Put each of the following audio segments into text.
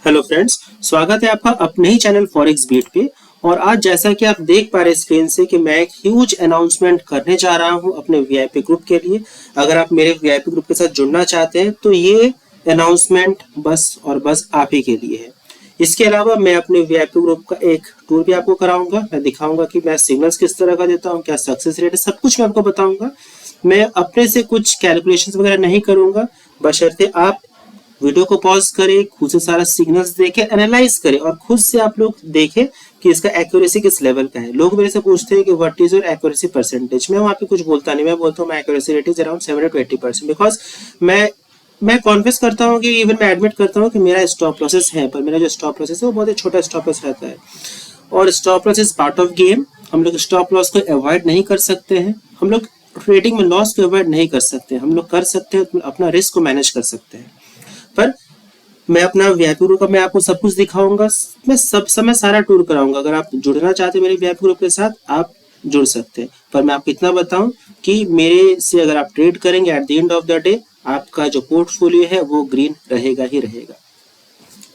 Hello friends, स्वागत है आपका अपने ही चैनल फॉरेक्स बीट पे। और आज जैसा कि आप देख पा रहे हैं स्क्रीन से कि मैं एक ह्यूज अनाउंसमेंट करने जा रहा हूं अपने वीआईपी ग्रुप के लिए। अगर आप मेरे वीआईपी ग्रुप के साथ जुड़ना चाहते हैं तो ये अनाउंसमेंट बस और बस आप ही के लिए है। इसके अलावा मैं अपने वीआईपी ग्रुप का एक टूर भी आपको कराऊंगा। मैं दिखाऊंगा कि मैं सिग्नल्स किस तरह का देता हूँ, क्या सक्सेस रेट है, सब कुछ मैं आपको बताऊंगा। मैं अपने से कुछ कैलकुलेशंस वगैरह नहीं करूंगा, बशर्ते आप वीडियो को पॉज करें, खुद से सारा सिग्नल्स देखें, एनालाइज करें और खुद से आप लोग देखें कि इसका एक्यूरेसी किस लेवल का है। लोग मेरे से पूछते हैं कि what is your accuracy percentage. मैं वहाँ पे कुछ बोलता नहीं, मैं बोलता हूँ my accuracy rate is around 70 to 80%। Because मैं कॉन्फेस करता हूँ कि इवन मैं एडमिट करता हूँ कि मेरा स्टॉप लॉसेस है, पर मेरा जो स्टॉप लॉसेस है वो बहुत ही छोटा स्टॉप लॉस रहता है। और stop loss is part of game. हम लोग स्टॉप लॉस को अवॉइड नहीं कर सकते हैं, हम लोग ट्रेडिंग में लॉस को अवॉइड नहीं कर सकते, हम लोग कर सकते हैं अपना रिस्क को मैनेज कर सकते हैं। पर मैं अपना वीआईपी ग्रुप का मैं आपको सब कुछ दिखाऊंगा, मैं सब समय सारा टूर कराऊंगा। अगर आप जुड़ना चाहते हैं मेरे वीआईपी ग्रुप के साथ आप जुड़ सकते हैं। पर मैं आपको इतना बताऊं कि मेरे से अगर आप ट्रेड करेंगे at the end of the day आपका जो पोर्टफोलियो है वो ग्रीन रहेगा ही रहेगा।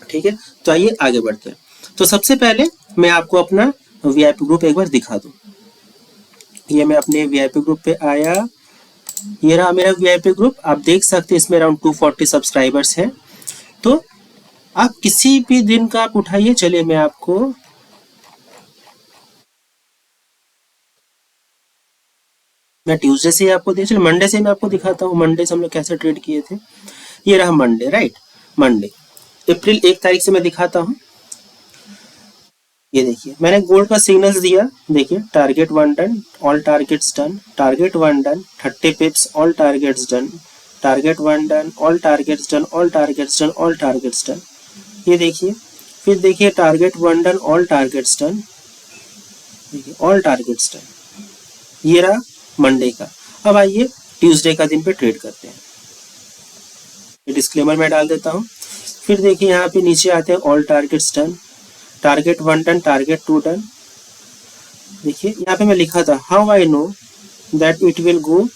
ठीक है, तो आइए आगे बढ़ते हैं। तो सबसे पहले मैं आपको अपना वीआईपी ग्रुप एक बार दिखा दूं। ये मैं अपने वीआईपी ग्रुप पे आया, ये रहा मेरा वीआईपी ग्रुप। आप देख सकते हैं इसमें अराउंड 240 सब्सक्राइबर्स हैं। तो आप किसी भी दिन का आप उठाइए, चलिए मैं आपको मैं ट्यूसडे से आपको चलिए मंडे से मैं आपको दिखाता हूँ। मंडे से हम लोग कैसे ट्रेड किए थे। ये रहा मंडे, राइट। मंडे अप्रैल 1 तारीख से मैं दिखाता हूँ। ये देखिए मैंने गोल्ड का सिग्नल्स दिया, देखिए target 1 done, all targets done, target 1 done, 30 पिप्स, all targets done, target 1 done, all targets done, all targets done, all targets done. ये देखिए, फिर देखिए target 1 done, all targets done, देखिए ऑल टारगेट्स डन। ये रहा मंडे का। अब आइए ट्यूसडे का दिन पे ट्रेड करते हैं। ये डिस्क्लेमर मैं डाल देता हूँ। फिर देखिए यहाँ पे नीचे आते हैं all targets done, target 1 done, target 2 done. देखिए यहाँ पे मैं लिखा था how I know that it will go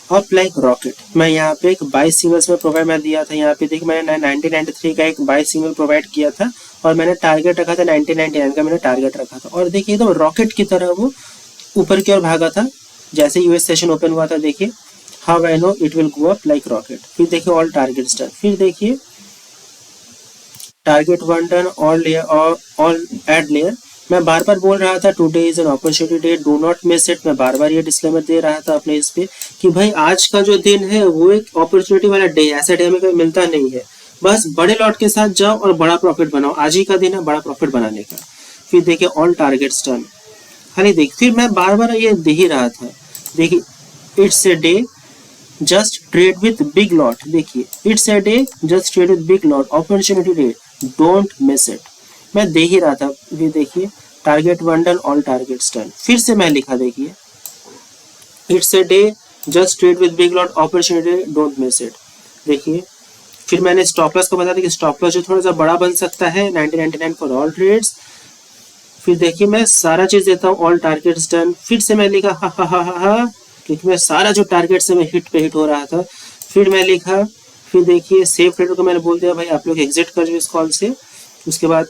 up like rocket. मैं यहाँ पे एक बाई सिग्नल्स में प्रोवाइड मैं दिया था। यहाँ पे देखिए मैंने 1993 का एक बाई सिग्नल प्रोवाइड किया था और मैंने टारगेट रखा था 1999 का, मैंने टारगेट रखा था। और देखिए एकदम रॉकेट की तरह वो ऊपर की ओर भागा था जैसे यूएस सेशन ओपन हुआ था। देखिए how I know it will go up like rocket. फिर देखिए ऑल टारगेट्स डन, फिर देखिए target 1 done, all layer, all add layer. मैं बार बार बोल रहा था today is an opportunity day, do not miss it. मैं बार बार ये डिस्क्लेमर दे रहा था अपने इस पे कि भाई आज का जो दिन है वो एक अपॉर्चुनिटी वाला डे है, ऐसा डे हमें कभी मिलता नहीं है। बस बड़े लॉट के साथ जाओ और बड़ा प्रॉफिट बनाओ, आज ही का दिन है बड़ा प्रॉफिट बनाने का। फिर देखिए ऑल टारगेट्स डन, खाली देख, फिर मैं बार बार ये दे ही रहा था। देखिए it's a day just trade with big lot, देखिए it's a day just trade with big lot, opportunity day, don't miss it. मैं दे ही रहा था। फिर देखिए target 1 done, all targets done. फिर से मैं लिखा देखिए it's a day just trade with big lot, opportunity, don't miss it. देखिए फिर मैंने स्टॉप लॉस को बता दिया कि स्टॉप लॉस जो थोड़ा सा बड़ा बन सकता है 1999 फॉर ऑल ट्रेड्स। फिर देखिए मैं सारा चीज देता हूँ ऑल टारगेट्स डन। फिर से मैं लिखा हा हा हा हा हा, क्योंकि मैं सारा जो टारगेट से मैं हिट पे हिट हो रहा था। फिर मैं लिखा, फिर देखिए सेफ ट्रेडर को मैंने बोल दिया भाई आप लोग एग्जिट कर जाओ इस कॉल से। उसके बाद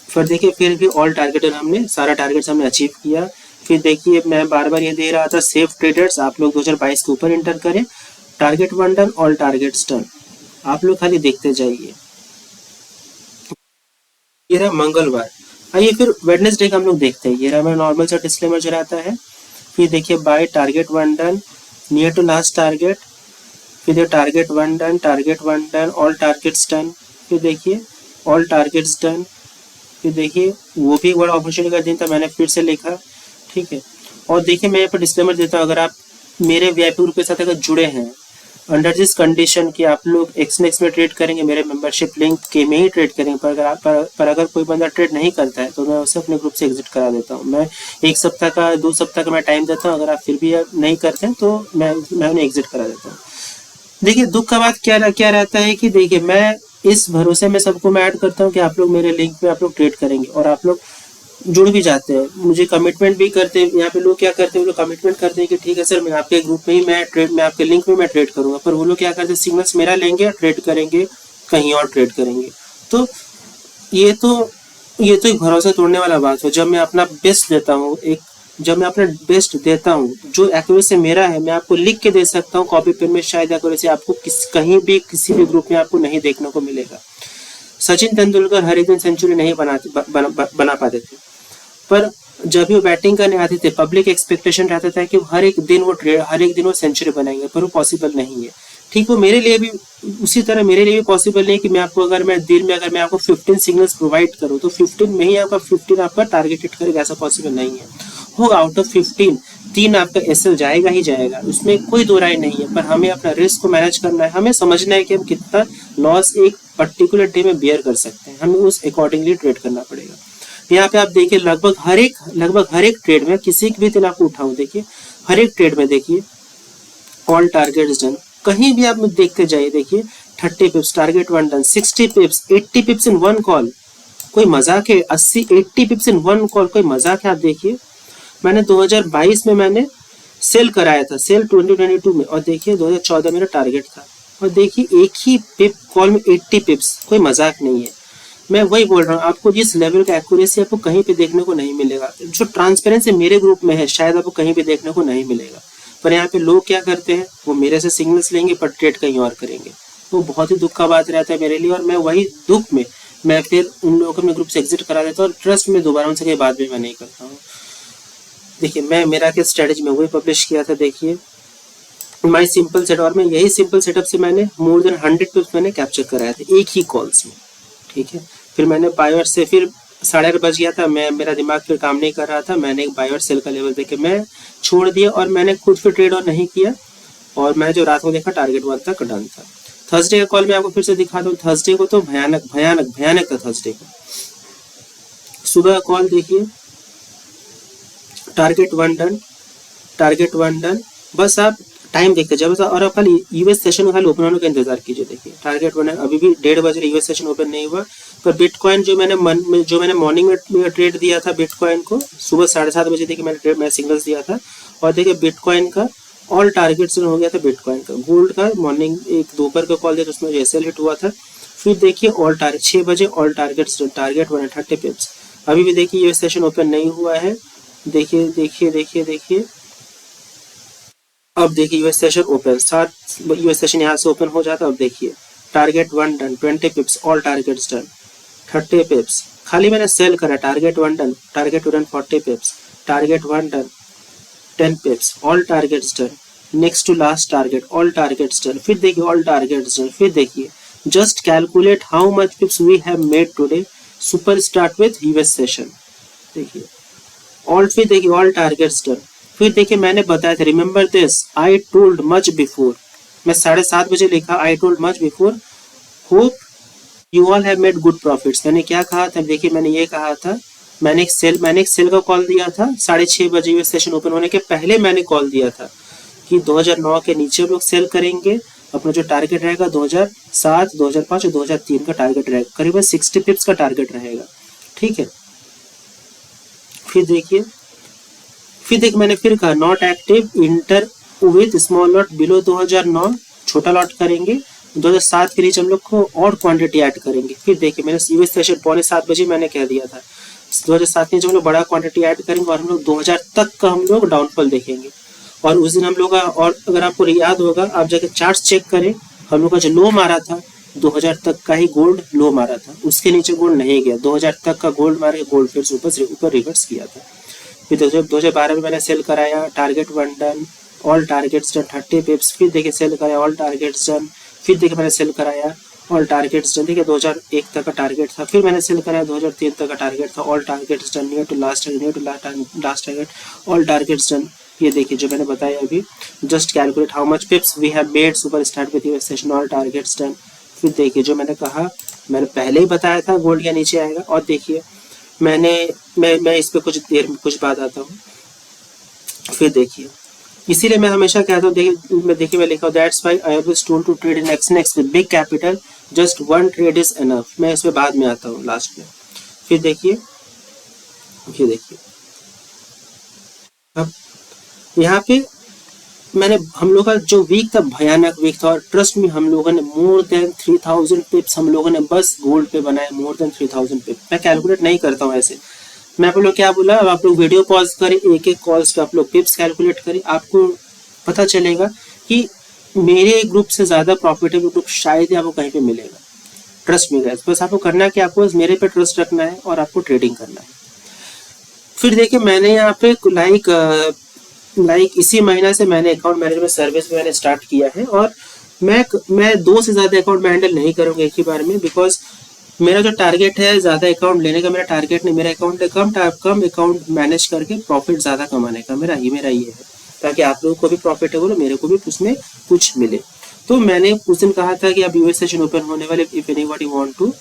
फिर देखिए फिर भी ऑल टारगेट हमने सारा टारगेट हमने अचीव किया। फिर देखिए मैं बार बार ये दे रहा था सेफ ट्रेडर्स आप लोग 2022 के ऊपर एंटर करें, target 1 done, all targets done. आप लोग खाली देखते जाइए। ये रहा मंगलवार। आइए फिर वेडनेसडे का हम लोग देखते हैं। ये रहा मेरा नॉर्मल सा डिस्क्लेमर जो रहता है। फिर देखिए by target 1 done, near to last target. फिर देखिए target 1 done, target 1 done, all targets done. फिर देखिए ऑल टारगेट्स डन। फिर देखिए वो भी एक बड़ा अपॉर्चुनिटी का दिन था, मैंने फिर से लिखा। ठीक है, और देखिए मैं यहाँ पर डिस्क्लेमर देता हूँ, अगर आप मेरे वीआईपी ग्रुप के साथ अगर जुड़े हैं अंडर दिस कंडीशन कि आप लोग एक्सनेक्स में ट्रेड करेंगे, मेरे मेंबरशिप लिंक के में ही ट्रेड करेंगे। पर अगर कोई बंदा ट्रेड नहीं करता है तो मैं उसे अपने ग्रुप से एग्जिट करा देता हूँ। मैं 1 सप्ताह का 2 सप्ताह का मैं टाइम देता हूँ, अगर आप फिर भी नहीं करते हैं तो मैं उन्हें एग्जिट करा देता हूँ। देखिए दुख का बात क्या रहता है कि देखिए मैं इस भरोसे में सबको मैं ऐड करता हूँ कि आप लोग मेरे लिंक पे आप लोग ट्रेड करेंगे और आप लोग जुड़ भी जाते हैं, मुझे कमिटमेंट भी करते हैं। यहाँ पे लोग क्या करते हैं, वो लोग कमिटमेंट करते हैं कि ठीक है सर मैं आपके ग्रुप में ही मैं आपके लिंक में मैं ट्रेड करूंगा। पर वो लोग क्या करते हैं, सिग्नल्स मेरा लेंगे ट्रेड करेंगे कहीं और ट्रेड करेंगे। तो ये तो ये तो एक भरोसा तोड़ने वाला बात है। जब मैं अपना बेस्ट देता हूँ, जब मैं अपना बेस्ट देता हूँ, जो एक्यूरेसी मेरा है मैं आपको लिख के दे सकता हूँ कॉपी पेन में, शायद एक्यूरेसी आपको कहीं भी किसी भी ग्रुप में आपको नहीं देखने को मिलेगा। सचिन तेंदुलकर हर एक दिन सेंचुरी नहीं बना पाते थे, पर जब भी वो बैटिंग करने आते थे पब्लिक एक्सपेक्टेशन रहता था कि हर एक दिन वो सेंचुरी बनाएंगे, पर वो पॉसिबल नहीं है। ठीक, वो मेरे लिए भी उसी तरह मेरे लिए भी पॉसिबल नहीं कि मैं आपको अगर मैं आपको 15 सिग्नल्स प्रोवाइड करूँ तो 15 में ही आपका 15 आपका टारगेट हिट करेगा, ऐसा पॉसिबल नहीं है। होगा आउट ऑफ 15 3 आपका एसएल जाएगा ही जाएगा, उसमें कोई दो राय नहीं है। पर हमें अपना रिस्क को मैनेज करना है, हमें समझना है कि हम कितना लॉस एक पर्टिकुलर डे में बियर कर सकते हैं, हमें उस अकॉर्डिंगली ट्रेड करना पड़ेगा। यहाँ पे आप देखिए लगभग हर एक ट्रेड में, किसी भी दिन आपको उठाऊं, देखिए हर एक ट्रेड में देखिए ऑल टारगेट्स डन, कहीं भी आप देखते जाइए देखिए 30 पिप्स target one done, 60 पिप्स 80 पिप्स in one call, कोई मजाक है? 80 पिप्स इन वन कॉल कोई मजाक है? आप देखिए मैंने 2022 में मैंने सेल कराया था, सेल 2022 में, और देखिए 2014 मेरा टारगेट था, और देखिए एक ही पिप कॉल में 80 पिप्स, कोई मजाक नहीं है। मैं वही बोल रहा हूँ, आपको जिस लेवल का एक्यूरेसी आपको कहीं पे देखने को नहीं मिलेगा, जो ट्रांसपेरेंसी मेरे ग्रुप में है शायद आपको कहीं पे देखने को नहीं मिलेगा। पर यहाँ पे लोग क्या करते हैं, वो मेरे से सिग्नल्स लेंगे पर ट्रेड कहीं और करेंगे। वो बहुत ही दुख का बात रहता है मेरे लिए, और मैं वही दुख में मैं फिर उन लोगों को अपने ग्रुप से एग्जिट करा देता हूँ, और ट्रस्ट में दोबारा उनसे कोई बात भी मैं नहीं करता हूँ। देखिए मेरा क्या स्ट्रेटेजी में वही पब्लिश किया था, देखिए माई सिंपल सेट, और मैं यही सिंपल सेटअप से मैंने मोर देन 100 पिप्स मैंने कैप्चर कराया था एक ही कॉल्स में। ठीक है, फिर मैंने बायर से फिर 8:30 बज गया था, मेरा दिमाग फिर काम नहीं कर रहा था, मैंने एक बायर सेल का लेवल देखे मैं छोड़ दिया, और मैंने खुद फिर ट्रेड ऑन नहीं किया, और मैं जो रात को देखा टारगेट 1 तक डन था। थर्सडे का कॉल मैं आपको फिर से दिखा दूं, थर्सडे को तो भयानक भयानक भयानक था। थर्सडे को सुबह का कॉल देखिए, टारगेट 1 डन, बस आप टाइम देखते जब, और आप खाली यूएस सेशन खाली ओपन होने का इंतजार कीजिए। देखिए टारगेट 1 अभी भी 1:30 बजे यूएस सेशन ओपन नहीं हुआ, पर बिटकॉइन जो मैंने मॉर्निंग में ट्रेड दिया था बिटकॉइन को, सुबह 7:30 बजे देखिए मैंने सिग्नल्स दिया था, और देखिए बिटकॉइन का ऑल टारगेट्स हो गया था। बिटकॉइन का गोल्ड का मॉर्निंग एक दोपहर का कॉल दिया, उसमें एसएल हिट हुआ था। फिर देखिए ऑल टारगेट 6 बजे ऑल टारगेट्स, टारगेट 130 पिप्स। अभी भी देखिए यूएस सेशन ओपन नहीं हुआ है, देखिए देखिए देखिए देखिए अब देखिए US session open, 7 US session यहाँ से ओपन हो जाता। अब देखिए target 1 done, 20 pips all targets done, 30 pips खाली मैंने सेल करा, target 1 done, target 1 40 pips, target 1 done, 10 pips all targets done, next to last target all targets done, फिर देखिए ऑल टारगेट्स डन, फिर देखिए just calculate how much pips we have made today, super start with US session, देखिए all, फिर देखिए all targets done. फिर देखिए मैंने बताया था, remember this, I told much before, मैं 7:30 बजे लिखा, I told much before, hope you all have made good profits. मैंने क्या कहा था, देखिए मैंने ये कहा था, मैंने एक सेल का कॉल दिया था 6:30 बजे यूएस सेशन ओपन होने के पहले मैंने कॉल दिया था कि 2009 के नीचे लोग सेल करेंगे, अपना जो टारगेट रहेगा 2007, 2005 और 2003 का टारगेट रहेगा, करीबन 60 पिप्स का टारगेट रहेगा। ठीक है, फिर देखिए मैंने फिर कहा not active, inter with small lot below 2009, छोटा लॉट करेंगे, 2007 के नीचे हम लोग को और क्वांटिटी ऐड करेंगे। फिर देखिए मैंने यूएस सेशन 6:45 बजे मैंने कह दिया था 2007 के नीचे हम लोग बड़ा क्वांटिटी ऐड करेंगे, और हम लोग 2000 तक का हम लोग डाउनफॉल देखेंगे। और उस दिन हम लोग का, और अगर आपको याद होगा आप जाके चार्ट चेक करें, हम लोग का जो लो मारा था 2000 तक का ही गोल्ड लो मारा था, उसके नीचे गोल्ड नहीं गया, 2000 तक का गोल्ड मारे, गोल्ड फिर से ऊपर रिवर्स किया था। फिर 2012 में मैंने सेल कराया, target 1 done, all targets done, 30 पिप्स, फिर देखिए सेल कराया, ऑल टारगेट्स डन, फिर देखिए मैंने सेल कराया, ऑल टारगेट्स डन, देखिए 2001 तक का टारगेट था, फिर मैंने सेल कराया 2003 तक का टारगेट था, all targets done, near to last target, all targets done. ये देखिए जो मैंने बताया अभी, just calculate how much pips we have made, super start with US session, all targets done. फिर देखिए जो मैंने कहा, मैंने पहले ही बताया था गोल्ड क्या नीचे आएगा, और देखिए मैं इस पे कुछ बाद आता हूँ। फिर देखिए इसीलिए मैं हमेशा कहता हूँ, देखिए मैं लिखा हूँ, that's why I always told to trade in एक्सनेक्स with big capital, just one trade is enough. मैं इस पे बाद में आता हूँ लास्ट में। फिर देखिए अब यहाँ पे मैंने हम लोग का जो वीक था भयानक वीक था, और ट्रस्ट में हम लोगों ने मोर देन 3000 पिप्स हम लोगों ने बस गोल्ड पे बनाए, मोर देन 3000 पिप्स। मैं कैलकुलेट नहीं करता हूँ ऐसे, मैं आप लोग क्या बोला, अब आप लोग वीडियो पॉज करें, एक एक कॉल्स पे आप लोग पिप्स कैलकुलेट करें, आपको पता चलेगा कि मेरे ग्रुप से ज़्यादा प्रॉफिटेबल ग्रुप शायद ही आपको कहीं पे मिलेगा। ट्रस्ट में गाइस, बस आपको करना है कि आपको बस मेरे पे ट्रस्ट रखना है और आपको ट्रेडिंग करना है। फिर देखिए मैंने यहाँ पे लाइक इसी महीना से मैंने अकाउंट मैनेजमेंट सर्विस मैंने स्टार्ट किया है, और मैं 2 से ज़्यादा अकाउंट में हैंडल नहीं करूँगा एक ही बार में, बिकॉज मेरा जो टारगेट है ज़्यादा अकाउंट लेने का मेरा टारगेट नहीं, मेरा अकाउंट कम अकाउंट मैनेज करके प्रॉफिट ज़्यादा कमाने का मेरा ये है, ताकि आप लोगों को भी प्रॉफिटेबल हो, मेरे को भी उसमें कुछ मिले। तो मैंने उस दिन कहा था कि अब यूएस सेशन ओपन होने वाले, if anybody want to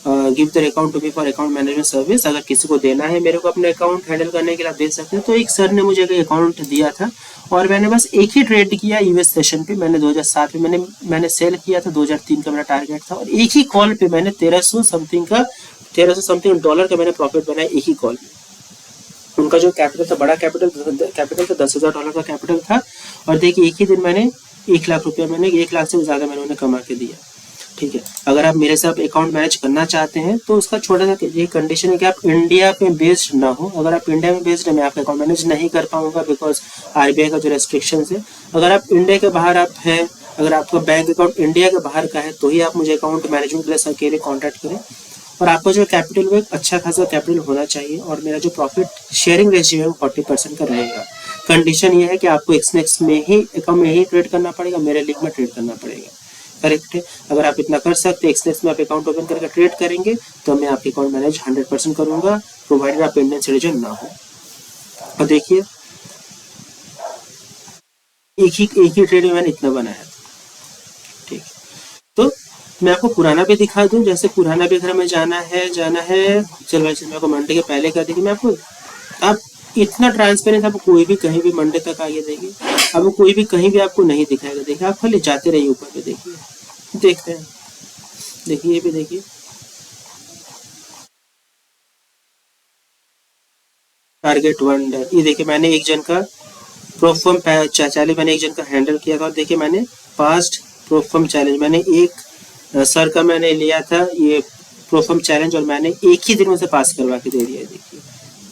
give their account to me for account management service, अगर किसी को देना है मेरे को अपने अकाउंट हैंडल करने के लिए आप दे सकते हैं। तो एक सर ने मुझे एक अकाउंट दिया था, और मैंने बस एक ही ट्रेड किया यूएस सेशन पे, मैंने 2007 में मैंने सेल किया था, 2003 का मेरा टारगेट था, और एक ही कॉल पे मैंने 1300 समथिंग डॉलर का मैंने प्रॉफिट बनाया एक ही कॉल में। उनका जो कैपिटल था, बड़ा कैपिटल था, $10,000 का कैपिटल था, और देखिए एक ही दिन मैंने 1 लाख रुपया, मैंने 1 लाख से ज़्यादा मैंने उन्हें कमा के दिया। ठीक है, अगर आप मेरे साथ अकाउंट मैनेज करना चाहते हैं तो उसका छोटा सा ये कंडीशन है कि आप इंडिया पे बेस्ड ना हो। अगर आप इंडिया में बेस्ड है, मैं आपका अकाउंट मैनेज नहीं कर पाऊंगा, बिकॉज आरबीआई का जो रेस्ट्रिक्शंस है। अगर आप इंडिया के बाहर आप हैं, अगर आपका बैंक अकाउंट इंडिया के बाहर का है, तो ही आप मुझे अकाउंट मैनेजमेंट के लिए अकेले कॉन्टैक्ट करें, और आपका जो कैपिटल वो एक अच्छा खासा कैपिटल होना चाहिए, और मेरा जो प्रॉफिट शेयरिंग रेशियो है वो 40% का रहेगा। कंडीशन ये है कि आपको एक्सनेक्स में ही अकाउंट में ही ट्रेड करना पड़ेगा, मेरे लिंक में ट्रेड करना पड़ेगा। करेक्ट है, अगर आप इतना कर सकते हैं, एक्सनेक्स में आप अकाउंट ओपन करके ट्रेड करेंगे, तो मैं आपके अकाउंट मैनेज 100% करूंगा, प्रोवाइडेड आप इंडियन सिटीजन ना हो। और देखिए एक ही ट्रेड में मैंने इतना बनाया। ठीक, तो मैं आपको पुराना भी दिखा दूं, जैसे पुराना भी अगर हमें जाना है चल भाई, मैं आपको मंडे के पहले कर देंगे, मैं आपको आप इतना ट्रांसपेरेंट, आपको कोई भी कहीं भी मंडे तक आगे देंगे, आपको कोई भी कहीं भी आपको नहीं दिखाएगा। देखिए आप खाली जाते रहिए ऊपर पे, देखिए देखते हैं, देखिए ये भी देखिए, टारगेट 1 ये देखिए मैंने एक जन का प्रोफॉर्म चैलेंज मैंने एक जन का हैंडल किया था, और देखिए मैंने पास्ट प्रोफॉर्म चैलेंज मैंने एक सर का मैंने लिया था ये प्रोफॉर्म चैलेंज, और मैंने एक ही दिन में से पास करवा के दे दिया। देखिए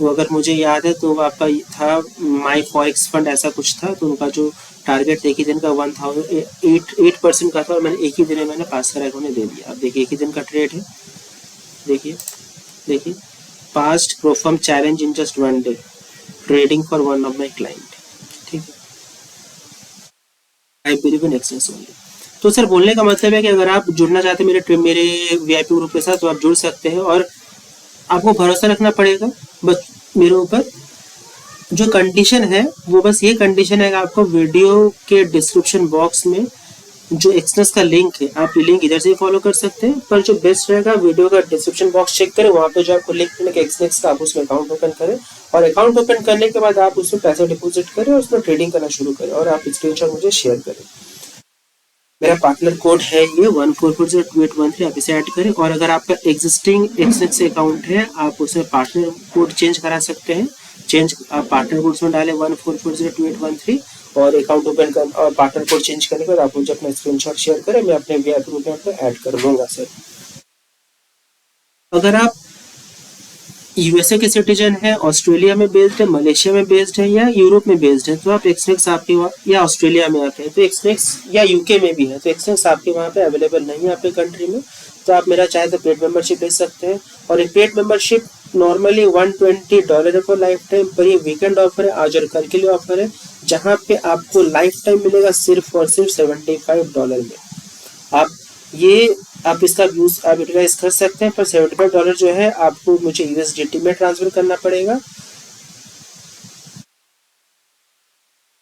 वो अगर मुझे याद है तो आपका था माई फॉरेक्स फंड ऐसा कुछ था, तो उनका जो टारगेट एक ही दिन का 8% का था, और मैंने एक ही दिन में मैंने पास करा उन्हें दे दिया। अब देखिए एक ही दिन का ट्रेड है, देखिए past proforma challenge in just 1 day trading for one of my client. ठीक है, I believe in excess only. तो सर बोलने का मतलब है कि अगर आप जुड़ना चाहते हैं मेरे वीआईपी ग्रुप के साथ, तो आप जुड़ सकते हैं, और आपको भरोसा रखना पड़ेगा बस मेरे ऊपर। जो कंडीशन है वो बस ये कंडीशन है कि आपको वीडियो के डिस्क्रिप्शन बॉक्स में जो एक्सनेस का लिंक है, आप ये लिंक इधर से ही फॉलो कर सकते हैं, पर जो बेस्ट रहेगा वीडियो का डिस्क्रिप्शन बॉक्स चेक करें, वहाँ पे जो आपको लिंक मिलेगा एक्सनेस का, आप उसमें अकाउंट ओपन करें, और अकाउंट ओपन करने के बाद आप उसमें पैसे डिपॉजिट करें और उसमें ट्रेडिंग करना शुरू करें, और आप स्क्रीनशॉट मुझे शेयर करें। मेरा पार्टनर कोड है ये 14402813, आप इसे ऐड करें, और अगर आपका एग्जिस्टिंग एक्सनेस अकाउंट है, आप उसमें पार्टनर कोड चेंज करा सकते हैं। आप पार्टनर कोड में डालें 14402813, और अकाउंट ओपन कर और पार्टनर कोड चेंज करने के बाद आप मुझे अपना स्क्रीनशॉट शेयर करें, मैं अपने वीआईपी ग्रुप में आपको ऐड कर दूंगा। सर अगर आप यूएसए के सिटीजन है, ऑस्ट्रेलिया में बेस्ड है, मलेशिया में बेस्ड है, या यूरोप में बेस्ड है, तो आप एक्सनेक्स आपके या ऑस्ट्रेलिया में आते हैं तो एक्सनेक्स, या यूके में भी है तो एक्सनेक्स आपके वहाँ पे अवेलेबल नहीं है आपके कंट्री में, तो आप मेरा चाहे तो पेड मेंबरशिप ले सकते हैं। और एक पेड मेंबरशिप नॉर्मली $120 है फॉर लाइफ टाइम, पर ये वीकेंड ऑफर है, आज और कल के लिए ऑफर है, जहाँ पे आपको लाइफ टाइम मिलेगा सिर्फ और सिर्फ $75 में। आप इसका यूज आप यूटिलाइज कर सकते हैं, पर $75 जो है आपको मुझे यूएसडीटी में ट्रांसफर करना पड़ेगा,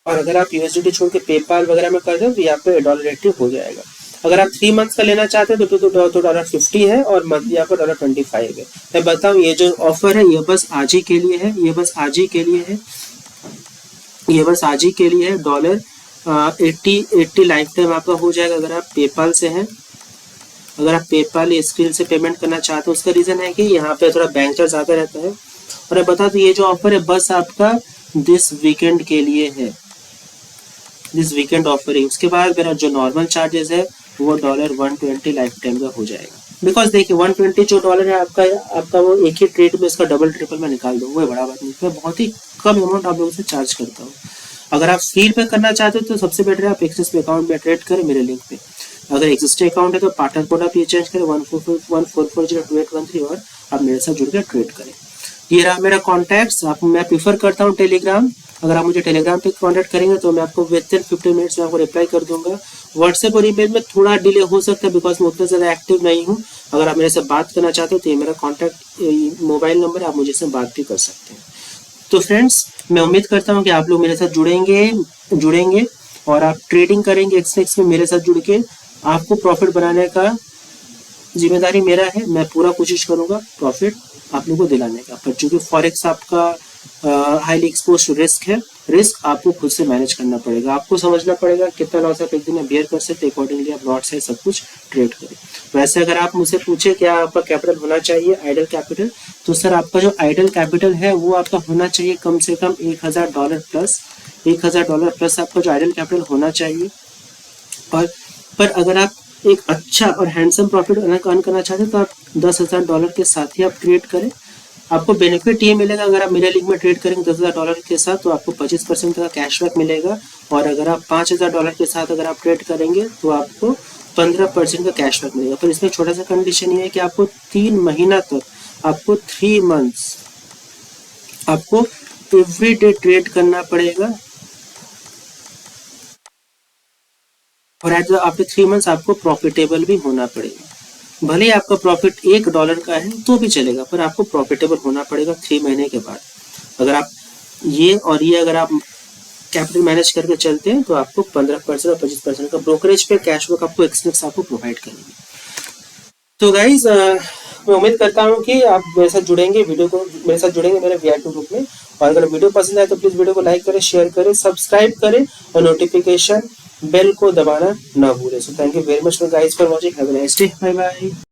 और अगर आप यूएसडीटी छोड़ के पेपाल वगैरह में कर दें तो यहाँ पे $80 हो जाएगा। अगर आप 3 मंथ्स का लेना चाहते हैं तो $50 है, और मंथली आपको $25 है। मैं बताऊँ ये जो ऑफर है ये बस आज ही के लिए है, ये बस आज ही के लिए है $80 लाइफ टाइम आपका हो जाएगा अगर आप पेपाल से हैं। अगर आप पेपाल या स्क्रीन से पेमेंट करना चाहते हो, उसका रीज़न है कि यहाँ पे थोड़ा बैंक चार्ज ज़्यादा रहता है। और मैं बता दूँ ये जो ऑफर है बस आपका दिस वीकेंड के लिए है, दिस वीकेंड ऑफर है। उसके बाद मेरा जो नॉर्मल चार्जेस है वो $120 लाइफ टाइम का हो जाएगा। बिकॉज देखिए $120 जो डॉलर है आपका आपका वो एक ही ट्रेड में इसका डबल ट्रिपल में निकाल दो, वो बड़ा बात नहीं। मैं बहुत ही कम अमाउंट आप लोगों से चार्ज करता हूँ। अगर आप फ्री पे करना चाहते हो तो सबसे बेटर है आप एक्सिस पे अकाउंट में ट्रेड करें मेरे लिंक पे। अगर एक्सिस्टिंग अकाउंट है तो पार्टनर कोड आप ये चेंज करें 14401440213 और आप मेरे साथ जुड़ कर ट्रेड करें। ये रहा मेरा कॉन्टैक्ट। आप मैं प्रीफर करता हूँ टेलीग्राम। अगर आप मुझे टेलीग्राम पे कॉन्टैक्ट करेंगे तो मैं आपको विद इन 15 मिनट्स में आपको रिप्लाई कर दूंगा। व्हाट्सएप और ईमेल में थोड़ा डिले हो सकता है बिकॉज मैं उतना ज़्यादा एक्टिव नहीं हूँ। अगर आप मेरे से बात करना चाहते हो तो ये मेरा कॉन्टैक्ट मोबाइल नंबर है, आप मुझे से बात भी कर सकते हैं। तो फ्रेंड्स मैं उम्मीद करता हूँ कि आप लोग मेरे साथ जुड़ेंगे और आप ट्रेडिंग करेंगे एक्सनेक्स में मेरे साथ जुड़ के। आपको प्रॉफिट बनाने का जिम्मेदारी मेरा है। मैं पूरा कोशिश करूंगा प्रॉफिट आप लोगों को दिलाने का। पर चूंकि फॉरेक्स आपका हाईली एक्सपोज रिस्क है, रिस्क आपको खुद से मैनेज करना पड़ेगा। आपको समझना पड़ेगा कितना लॉस आप एक दिन में बियर कर सकते, अकॉर्डिंगली आप लॉट से सब कुछ ट्रेड करें। वैसे अगर आप मुझसे पूछे क्या आपका कैपिटल होना चाहिए आइडल कैपिटल, तो सर आपका जो आइडल कैपिटल है वो आपका होना चाहिए कम से कम $1000 प्लस। $1000 प्लस आपका जो आइडल कैपिटल होना चाहिए। और पर अगर आप एक अच्छा और हैंडसम प्रॉफिट अर्न करना चाहते हैं तो आप $10,000 के साथ ही आप ट्रेड करें। आपको बेनिफिट ये मिलेगा, अगर आप मेरे लिंक में ट्रेड करेंगे $10,000 के साथ तो आपको 25% का कैशबैक मिलेगा। और अगर आप $5,000 के साथ अगर आप ट्रेड करेंगे तो आपको 15% का कैशबैक मिलेगा। पर इसमें छोटा सा कंडीशन ये है कि आपको 3 महीना तक, आपको 3 मंथ्स आपको एवरी डे ट्रेड करना पड़ेगा। और आफ्टर 3 मंथ्स आपको प्रॉफिटेबल भी होना पड़ेगा। भले ही आपका प्रॉफिट $1 का है तो भी चलेगा, पर आपको प्रॉफिटेबल होना पड़ेगा 3 महीने के बाद। अगर आप ये अगर आप कैपिटल मैनेज करके चलते हैं तो आपको 15% और 25% का ब्रोकरेज पे कैशबैक आपको एक्सनेक्स आपको प्रोवाइड करेंगे। तो गाइज मैं उम्मीद करता हूँ कि आप मेरे साथ जुड़ेंगे, मेरे साथ जुड़ेंगे मेरे वीआईपी ग्रुप में। और अगर वीडियो पसंद आए तो प्लीज वीडियो को लाइक करें, शेयर करें, सब्सक्राइब करें और नोटिफिकेशन बेल को दबाना ना भूलें। So thank you very much guys for watching. Have a nice day. Bye bye.